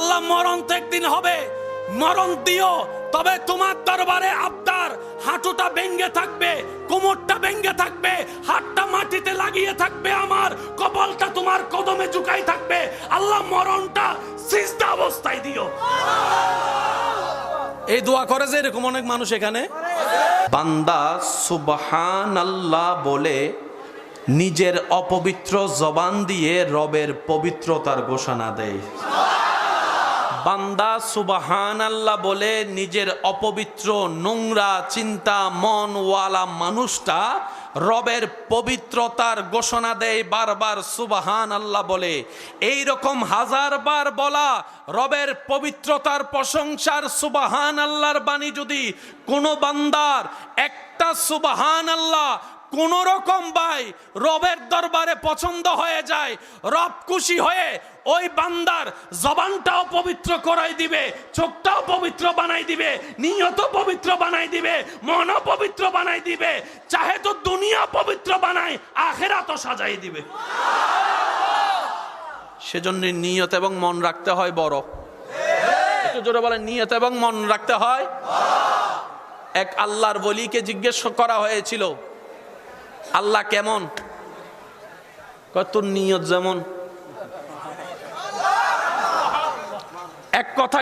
আল্লাহ মরণ তো একদিন হবে, মরণ দিও, তবে তোমার দরবারে আবদার, হাঁটুটা ভেঙে থাকবে, কোমরটা ভেঙে থাকবে, হাতটা মাটিতে লাগিয়ে থাকবে, আমার কপালটা তোমার কদমে ঝুঁকাই থাকবে। আল্লাহ মরণটা সিজদা অবস্থায় দিও। এই দোয়া করে যে এরকম অনেক মানুষ এখানে। বান্দা সুবহানাল্লাহ বলে নিজের অপবিত্র জবান দিয়ে রবের পবিত্রতার ঘোষণা দেয়। বান্দা সুবহানাল্লাহ বলে নিজের অপবিত্র নোংরা চিন্তা মনওয়ালা মানুষটা রবের পবিত্রতার ঘোষণা দেয় বারবার সুবহানাল্লাহ বলে। এই রকম হাজারবার বলা রবের পবিত্রতার প্রশংসার সুবহানাল্লাহর বাণী যদি কোনো বান্দার একটা সুবহানাল্লাহ কোন রকম ভাই রবের দরবারে পছন্দ হয়ে যায়, রব খুশি হয়ে ওই বান্দার জবানটাও পবিত্র করাই দিবে, চোখটাও পবিত্র বানাই দিবে, নিয়ত পবিত্র বানাই দিবে, মনও পবিত্র বানাই দিবে, চাহে তো দুনিয়া পবিত্র বানাই, আখিরাতও সাজাই দিবে। সেজন্য নিয়ত এবং মন রাখতে হয় বড়। একটু জোরে বলেন, নিয়ত এবং মন রাখতে হয়। এক আল্লাহর ওলিকে জিজ্ঞেস করা হয়েছিল, আল্লাহ কেমন? কত নিয়ত যেমন। এক কথা